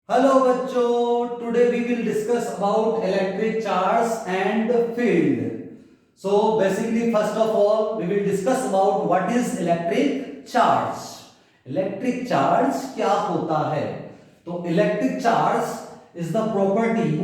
Hello बच्चों, today we will discuss about electric charge and the field. So basically first of all we will discuss about what is electric charge. Electric charge क्या होता है? तो electric charge is the property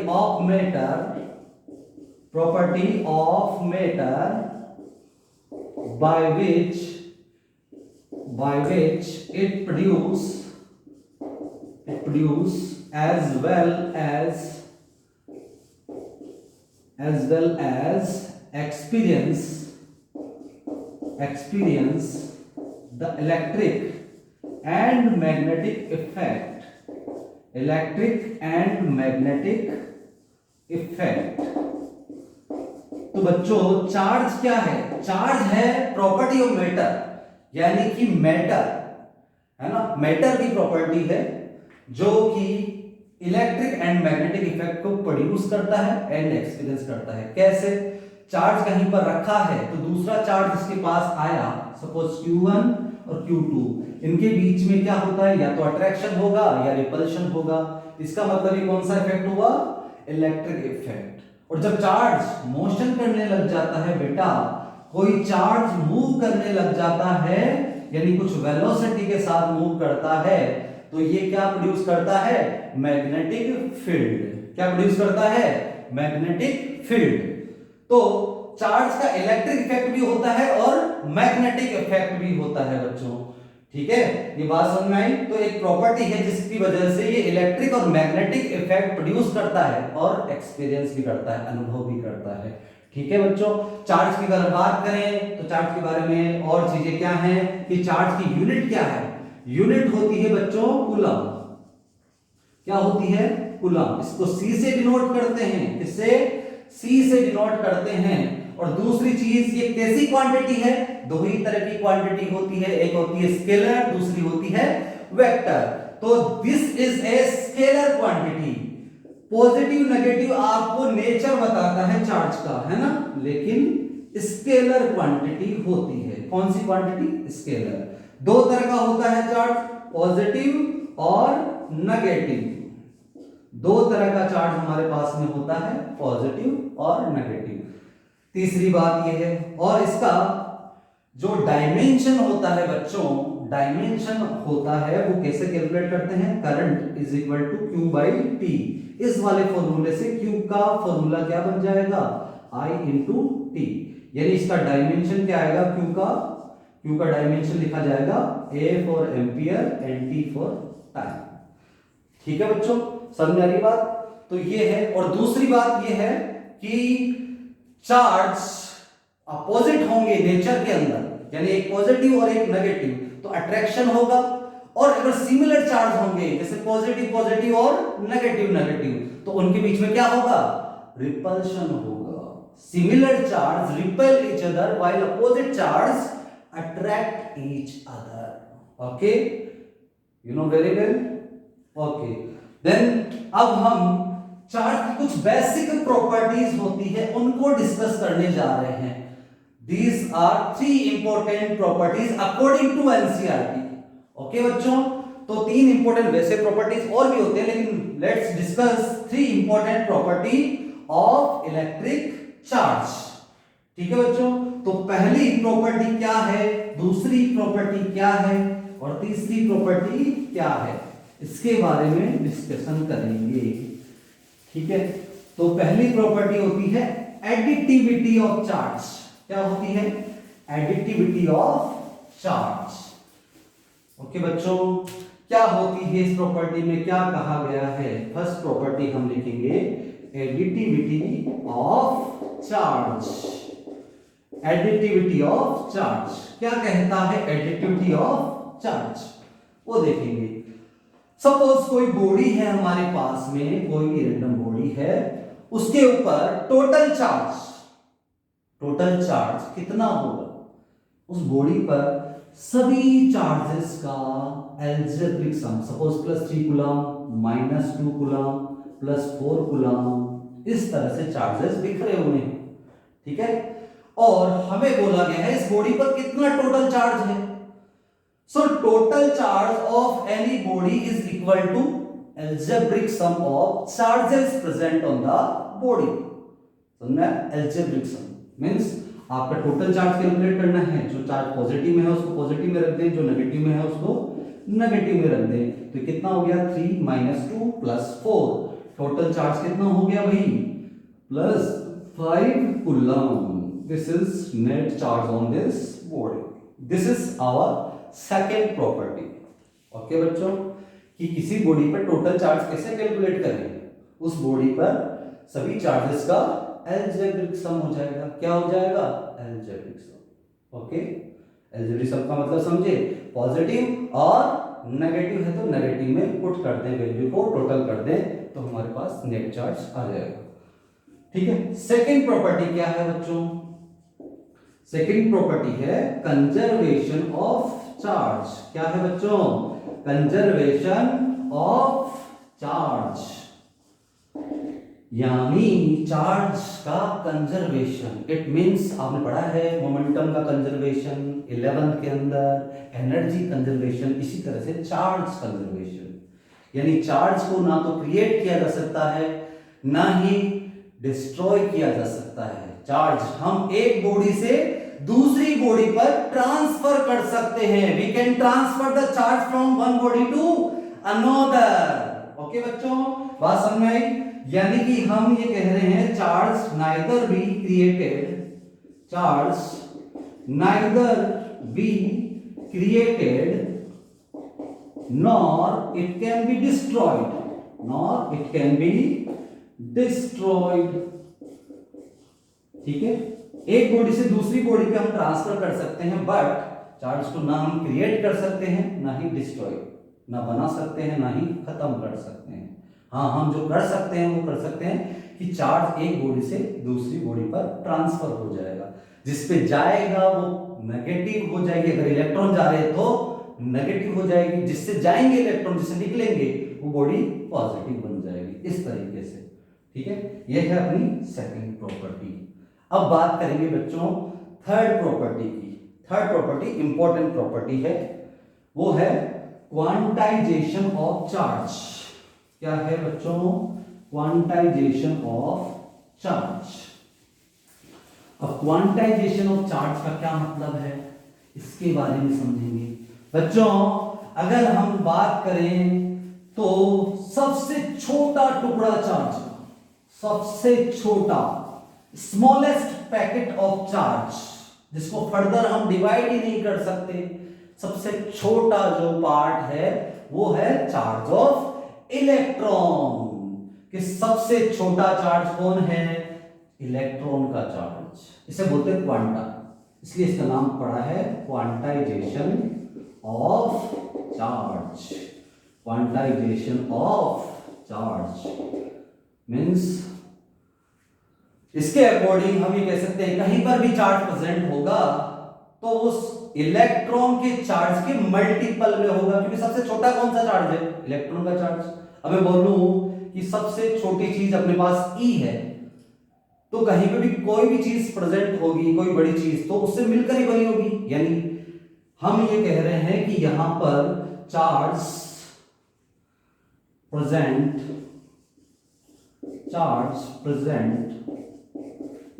of matter by which it produce as well as experience the electric and magnetic effect. तो बच्चों charge क्या है? Charge है property of matter, यानी कि मैटर है ना, मैटर की प्रॉपर्टी है जो कि इलेक्ट्रिक एंड मैग्नेटिक इफेक्ट को प्रोड्यूस करता है एंड एक्सपीरियंस करता है. कैसे? चार्ज कहीं पर रखा है तो दूसरा चार्ज इसके पास आया, सपोज Q1 और Q2, इनके बीच में क्या होता है? या तो अट्रैक्शन होगा या रिपल्शन होगा. इसका मतलब ये कौन सा इफेक्ट हुआ? Electric effect. और जब चार्ज मोशन करने लग जाता है बेटा, कोई चार्ज मूव करने लग जाता है यानी कुछ वेलोसिटी के साथ मूव करता है, तो ये क्या प्रोड्यूस करता है? Magnetic field. क्या प्रोड्यूस करता है? Magnetic field. तो चार्ज का इलेक्ट्रिक इफेक्ट भी होता है और मैग्नेटिक इफेक्ट भी होता है बच्चों. ठीक है, ये बात समझ में आई? तो एक प्रॉपर्टी है जिसकी वजह से ये इलेक्ट्रिक और मैग्नेटिक इफेक्ट प्रोड्यूस करता है और एक्सपीरियंस भी करता है, अनुभव भी करता है. ठीक है बच्चों, चार्ज की अगर बात करें तो चार्ज के बारे में और चीजें क्या हैं कि चार्ज की यूनिट क्या है? यूनिट होती है बच्चों कूलम. क्या होती है? कूलम. इसको C से डिनोट करते हैं. किससे? C से डिनोट करते हैं. और दूसरी चीज, ये कैसी क्वांटिटी है? दो ही तरह की क्वांटिटी होती है, एक होती है स्केलर, दूसरी होती है वेक्टर. तो this is a scalar quantity. Positive negative आपको नेचर बताता है चार्ज का, है ना, लेकिन स्केलर क्वांटिटी होती है. कौन सी क्वांटिटी? स्केलर. दो तरह का होता है चार्ज, पॉजिटिव और नेगेटिव. दो तरह का चार्ज हमारे पास में होता है, पॉजिटिव और नेगेटिव. तीसरी बात यह है, और इसका जो डायमेंशन होता है बच्चों, डायमेंशन होता है वो कैसे कैलकुलेट करते हैं? Current is equal to Q by T. इस वाले फॉर्मूले से Q का फॉर्मूला क्या बन जाएगा? I into T. यानी इसका डायमेंशन क्या आएगा? Q का डायमेंशन लिखा जाएगा A for ampere and T for time. ठीक है बच्चों, समझ में आ रही बात? तो ये है. और दूसरी बात ये है कि चार्ज अपोजिट होंगे नेचर के अंदर, यानी एक पॉजिटिव और एक नेगेटिव, तो अट्रैक्शन होगा. और अगर सिमिलर चार्ज होंगे जैसे पॉजिटिव पॉजिटिव और नेगेटिव नेगेटिव, तो उनके बीच में क्या होगा? रिपल्शन होगा. Similar charge repel each other while opposite charge attract each other. Okay, you know very well. Okay, then अब हम चार्ज की कुछ बेसिक प्रॉपर्टीज होती है उनको डिस्कस करने जा रहे हैं. These are three important properties according to NCERT. Okay बच्चों, तो तीन इंपॉर्टेंट वैसे प्रॉपर्टीज और भी होते हैं, लेकिन let's discuss three important property of electric charge. ठीक है बच्चों, तो पहली प्रॉपर्टी क्या है, दूसरी प्रॉपर्टी क्या है और तीसरी प्रॉपर्टी क्या है, इसके बारे में डिस्कशन करेंगे. ठीक है, तो पहली प्रॉपर्टी होती है एडिटिविटी ऑफ चार्ज. क्या होती है? Additivity of charge. ओके बच्चों, क्या होती है इस प्रॉपर्टी में, क्या कहा गया है? फर्स्ट प्रॉपर्टी हम लिखेंगे additivity of charge. Additivity of charge क्या कहता है? एडिटिविटी ऑफ चार्ज वो देखेंगे. सपोज कोई बॉडी है हमारे पास में, कोई भी रैंडम बॉडी है, उसके ऊपर टोटल चार्ज कितना होगा? उस बॉडी पर सभी चार्जेस का algebraic sum, suppose +3 coulomb, -2 coulomb, +4 coulomb, इस तरह से चार्जेस बिखरे हुए हैं. ठीक है, और हमें बोला गया है इस बॉडी पर कितना टोटल चार्ज है. So total charge of any body is equal to algebraic sum of charges present on the body. समझना? algebraic sum means आपका टोटल चार्ज कैलकुलेट करना है, जो चार्ज पॉजिटिव में है उसको पॉजिटिव में रख दें, जो नेगेटिव में है उसको नेगेटिव में रख दें। तो कितना हो गया 3 - 2 + 4, टोटल चार्ज कितना हो गया भाई +5 coulomb. This is net charge on this body. This is our second property. Okay बच्चों, कि किसी बॉडी पर टोटल चार्ज कैसे कैलकुलेट करें, उस बॉडी पर सभी चार्जेस का अलजेब्रिक सम हो जाएगा। क्या हो जाएगा? अलजेब्रिक सम। ओके, अलजेब्रिक सम का मतलब समझे, पॉजिटिव और नेगेटिव है तो नेगेटिव में पुट कर दें वैल्यू को, टोटल कर दें तो हमारे पास नेट चार्ज आ जाएगा। ठीक है, सेकंड प्रॉपर्टी क्या है बच्चों? सेकंड प्रॉपर्टी है कंजर्वेशन ऑफ चार्ज। क्या है बच्चों? कंजर्वेशन ऑफ चार्ज, यानी चार्ज का कंजर्वेशन। इट मींस आपने पढ़ा है मोमेंटम का कंजर्वेशन 11th के अंदर, एनर्जी कंजर्वेशन, इसी तरह से चार्ज कंजर्वेशन, यानी चार्ज को ना तो क्रिएट किया जा सकता है ना ही डिस्ट्रॉय किया जा सकता है। चार्ज हम एक बॉडी से दूसरी बॉडी पर ट्रांसफर कर सकते हैं। We can transfer the charge from one body to another. Okay बच्चों, बात समझ में आई? यानी कि हम ये कह रहे हैं charge neither be created, charge neither be created nor it can be destroyed, nor it can be destroyed। ठीक है, एक बॉडी से दूसरी बॉडी पे हम ट्रांसफर कर सकते हैं, बट चार्ज को ना हम क्रिएट कर सकते हैं ना ही डिस्ट्रॉय, ना बना सकते हैं ना ही खत्म कर सकते हैं। हाँ, हम जो कर सकते हैं वो कर सकते हैं कि चार्ज एक बॉडी से दूसरी बॉडी पर ट्रांसफर हो जाएगा, जिसपे जाएगा वो नेगेटिव हो जाएगी। अगर इलेक्ट्रॉन जा रहे हैं तो नेगेटिव हो जाएगी, जिससे जाएंगे इलेक्ट्रॉन, जिससे निकलेंगे वो बॉडी पॉजिटिव बन जाएगी, इस तरीके से। ठीक है, ये है अपनी सेकंड प्रॉपर्टी। अब बात करेंगे बच्चों थर्ड प्रॉपर्टी की। थर्ड प्रॉपर्टी इंपॉर्टेंट प्रॉपर्टी है, वो है क्वांटाइजेशन ऑफ चार्ज। क्या है बच्चों? Quantization of charge. अब क्वांटाइजेशन ऑफ चार्ज का क्या मतलब है, इसके बारे में समझेंगे बच्चों। अगर हम बात करें तो सबसे छोटा टुकड़ा चार्ज का, सबसे छोटा स्मॉलेस्ट पैकेट ऑफ चार्ज, जिसको फर्दर हम डिवाइड ही नहीं कर सकते, सबसे छोटा जो पार्ट है वो है चार्ज ऑफ इलेक्ट्रॉन। कि सबसे छोटा चार्ज कौन है? इलेक्ट्रॉन का चार्ज। इसे बोलते हैं क्वांटा, इसलिए इसका नाम पड़ा है quantization of charge. Quantization of charge means इसके अकॉर्डिंग हम ये कह सकते हैं कहीं पर भी चार्ज प्रेजेंट होगा तो उस इलेक्ट्रॉन के चार्ज के मल्टीपल में होगा, क्योंकि सबसे छोटा कौन सा चार्ज है? इलेक्ट्रॉन का चार्ज। अब मैं बोलूं कि सबसे छोटी चीज अपने पास ई है, तो कहीं पे भी कोई भी चीज प्रेजेंट होगी, कोई बड़ी चीज, तो उससे मिलकर ही बनी होगी। यानी हम ये कह रहे हैं कि यहां पर charge present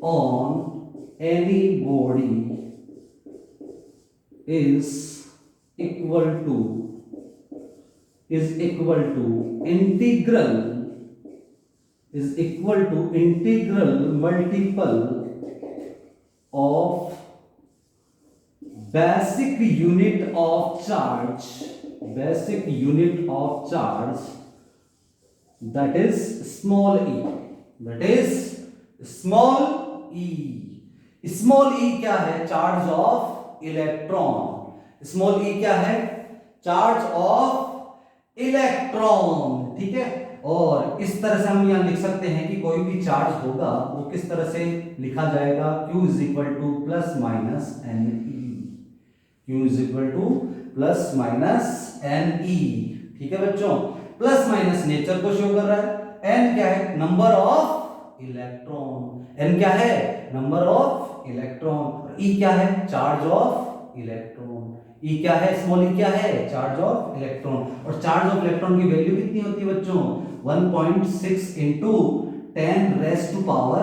on any body is equal to integral multiple of basic unit of charge, that is small e, small e क्या है? Charge of electron. Small e क्या है? Charge of electron. ठीक है, और इस तरह से हम यहां लिख सकते हैं कि कोई भी चार्ज होगा वो किस तरह से लिखा जाएगा? Q = ±NE। ठीक है बच्चों, प्लस माइनस नेचर को शो कर रहा है, n क्या है? Number of electron. n क्या है? Number of electron. E क्या है? Charge of electron. ई क्या है, स्मॉल ई क्या है, चार्ज ऑफ इलेक्ट्रॉन। और चार्ज ऑफ इलेक्ट्रॉन की वैल्यू कितनी होती है बच्चों, 1.6 इंटू 10 रेज़ टू पावर